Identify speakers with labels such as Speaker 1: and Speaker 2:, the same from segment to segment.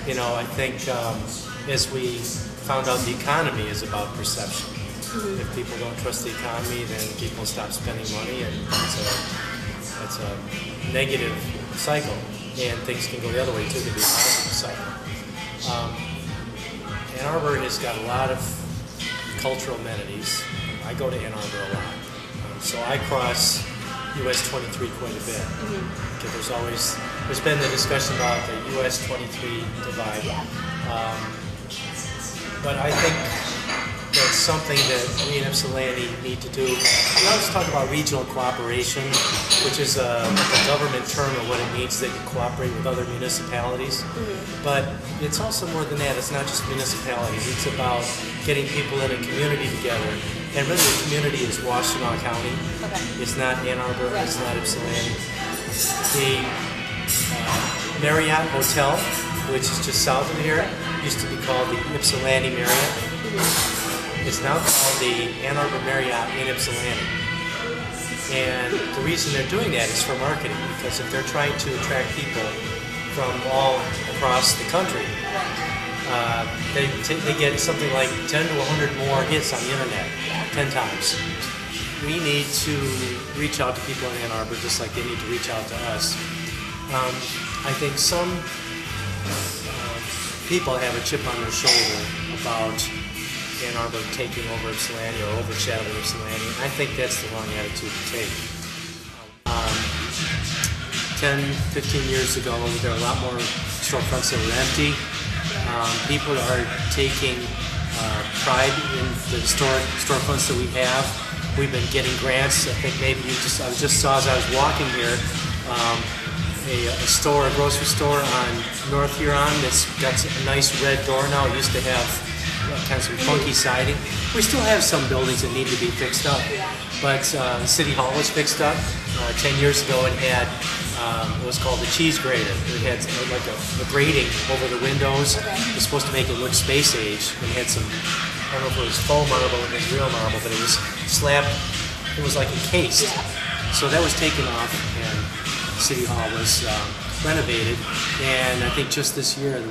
Speaker 1: You know, I think as we found out, the economy is about perception. If people don't trust the economy, then people stop spending money, and it's a negative cycle. And things can go the other way too. It can be a positive cycle. Ann Arbor has got a lot of cultural amenities. I go to Ann Arbor a lot, so I cross US 23 quite a bit. Because there's been the discussion about the US 23 divide. But I think that's something that we in Ypsilanti need to do. We always talk about regional cooperation, which is a government term of what it means that you cooperate with other municipalities. But it's also more than that. It's not just municipalities. It's about getting people in a community together. And really the community is Washtenaw County. It's not Ann Arbor. It's not Ypsilanti. The Marriott Hotel, which is just south of here, used to be called the Ypsilanti Marriott. It's now called the Ann Arbor Marriott in Ypsilanti. And the reason they're doing that is for marketing, because if they're trying to attract people from all across the country, they get something like 10 to 100 more hits on the internet, 10 times. We need to reach out to people in Ann Arbor just like they need to reach out to us. I think some people have a chip on their shoulder about Ann Arbor taking over Ypsilanti or overshadowing Ypsilanti. I think that's the wrong attitude to take. 10, 15 years ago, there were a lot more storefronts that were empty. People are taking pride in the storefronts that we have. We've been getting grants. I think maybe I just saw as I was walking here, a grocery store on North Huron that's got a nice red door now. It used to have kind of some funky siding. We still have some buildings that need to be fixed up, but the City Hall was fixed up. 10 years ago it had what was called the cheese grater. It had like a grating over the windows. It was supposed to make it look space age. It had some, I don't know if it was faux marble or it was real marble, but it was slabbed, it was like encased. So that was taken off and City Hall was renovated, and I think just this year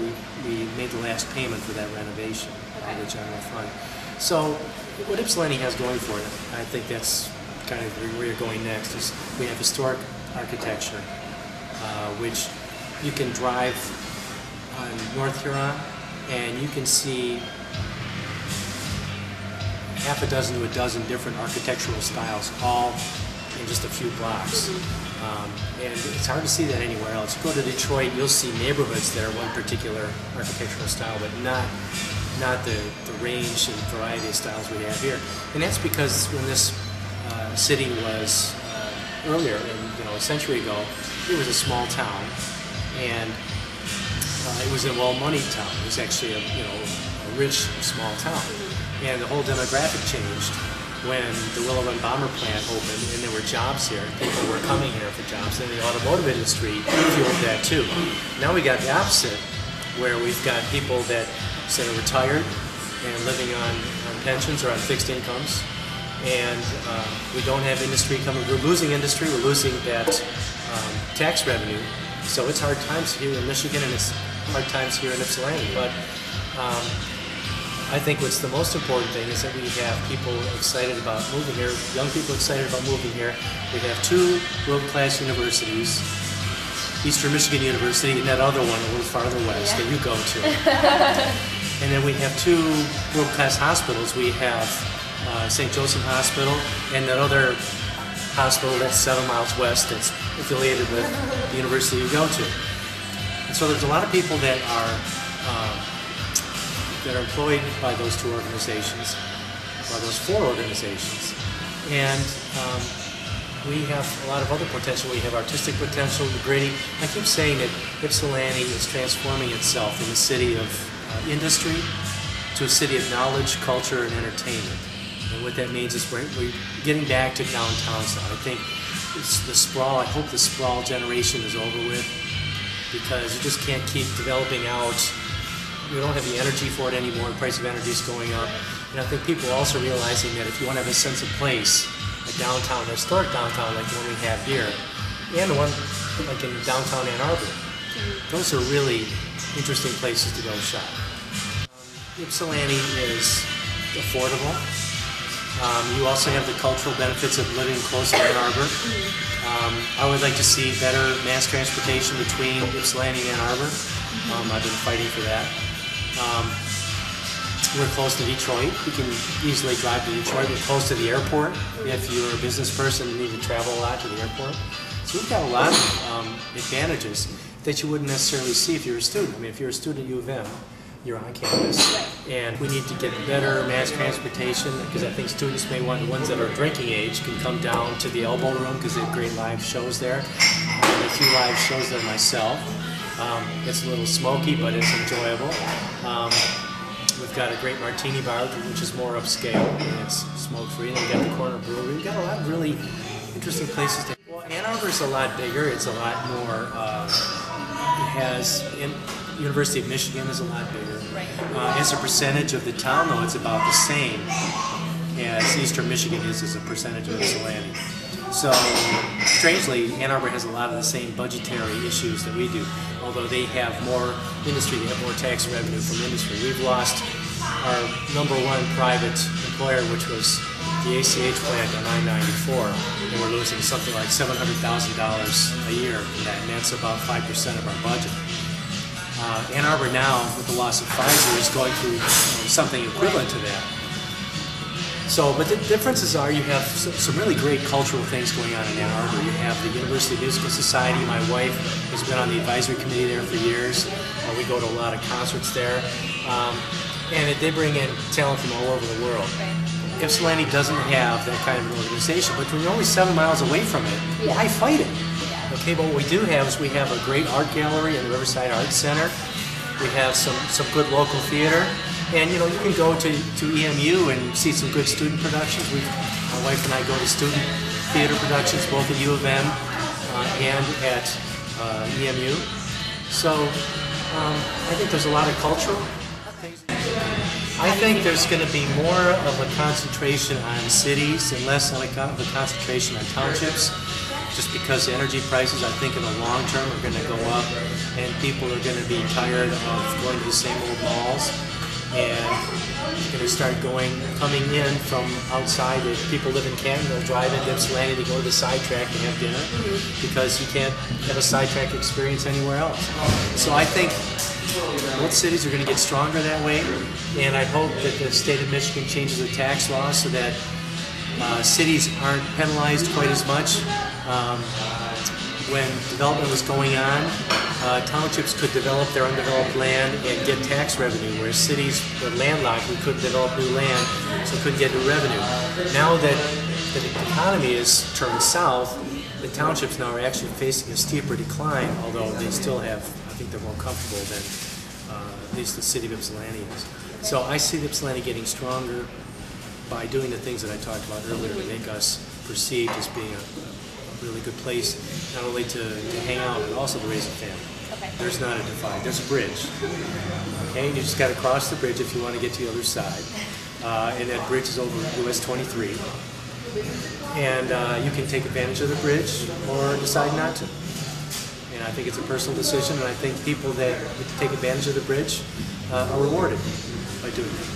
Speaker 1: we made the last payment for that renovation out of the general fund. So what Ypsilanti has going for it, I think that's kind of where you're going next, is we have historic architecture, which you can drive on North Huron and you can see half a dozen to a dozen different architectural styles all in just a few blocks. And it's hard to see that anywhere else. You go to Detroit, you'll see neighborhoods that are one particular architectural style, but not the range and variety of styles we have here. And that's because when this city was earlier, a century ago, it was a small town, and it was a well-moneyed town. It was actually a rich, small town. And the whole demographic changed when the Willow Run Bomber plant opened and there were jobs here. People were coming here for jobs, and the automotive industry fueled that too. Now we got the opposite, where we've got people that say are retired and living on pensions or on fixed incomes, and we don't have industry coming. We're losing industry, we're losing that tax revenue, so it's hard times here in Michigan and it's hard times here in Ypsilanti. But I think what's the most important thing is that we have people excited about moving here, young people excited about moving here. We have two world-class universities, Eastern Michigan University and that other one a little farther west that you go to. And then we have two world-class hospitals. We have St. Joseph Hospital and that other hospital that's 7 miles west that's affiliated with the university you go to. And so there's a lot of people that are employed by those two organizations, by those four organizations. And we have a lot of other potential. We have artistic potential, the gritty. I keep saying that Ypsilanti is transforming itself from a city of industry to a city of knowledge, culture, and entertainment. And what that means is we're getting back to downtown style. I think it's the sprawl. I hope the sprawl generation is over with, because you just can't keep developing out. We don't have the energy for it anymore. The price of energy is going up. And I think people are also realizing that if you want to have a sense of place, a downtown, a historic downtown like the one we have here, and the one like in downtown Ann Arbor, those are really interesting places to go shop. Ypsilanti is affordable. You also have the cultural benefits of living close to Ann Arbor. I would like to see better mass transportation between Ypsilanti and Ann Arbor. I've been fighting for that. We're close to Detroit. You can easily drive to Detroit. We're close to the airport if you're a business person and need to travel a lot to the airport. So we've got a lot of advantages that you wouldn't necessarily see if you're a student. I mean, if you're a student at U of M, you're on campus. And we need to get better mass transportation because I think students may want, the ones that are drinking age can come down to the Elbow Room because they have great live shows there. I have a few live shows there myself. It's a little smoky, but it's enjoyable. We've got a great martini bar, which is more upscale, and it's smoke-free. And we've got the corner brewery. We've got a lot of really interesting places to. Well, Ann Arbor's a lot bigger. It's a lot more. University of Michigan is a lot bigger. As a percentage of the town, though, it's about the same as Eastern Michigan is as a percentage of Ypsilanti. So, strangely, Ann Arbor has a lot of the same budgetary issues that we do, although they have more industry, they have more tax revenue from industry. We've lost our #1 private employer, which was the ACH plant on I-94, and we're losing something like $700,000 a year from that, and that's about 5% of our budget. Ann Arbor now, with the loss of Pfizer, is going through something equivalent to that. So, but the differences are you have some really great cultural things going on in Ann Arbor. You have the University Musical Society. My wife has been on the advisory committee there for years. We go to a lot of concerts there. And they bring in talent from all over the world. Ypsilanti doesn't have that kind of an organization, but when you're only 7 miles away from it, why fight it? Okay, but what we do have is we have a great art gallery in the Riverside Arts Center. We have some good local theater. And you know, you can go to EMU and see some good student productions. My wife and I go to student theater productions both at U of M and at EMU. So I think there's a lot of cultural things. I think there's going to be more of a concentration on cities and less of a concentration on townships. Just because energy prices, I think, in the long term are going to go up, and people are going to be tired of going to the same old malls. And they're going to start coming in from outside. If people live in Canton, they'll drive into Ypsilanti to go to the sidetrack to have dinner because you can't have a sidetrack experience anywhere else. So I think both cities are going to get stronger that way, and I hope that the state of Michigan changes the tax law so that cities aren't penalized quite as much. When development was going on, townships could develop their undeveloped land and get tax revenue, whereas cities were landlocked, we couldn't develop new land, so couldn't get new revenue. Now that the economy is turned south, the townships now are actually facing a steeper decline, although they still have, I think they're more comfortable than at least the city of Ypsilanti is. So I see Ypsilanti getting stronger by doing the things that I talked about earlier to make us perceived as being a really good place, not only to hang out, but also to raise a family.
Speaker 2: Okay.
Speaker 1: There's not a divide. There's a bridge. Okay, you just got to cross the bridge if you want to get to the other side. And that bridge is over US 23. And you can take advantage of the bridge or decide not to. And I think it's a personal decision, and I think people that take advantage of the bridge are rewarded by doing it.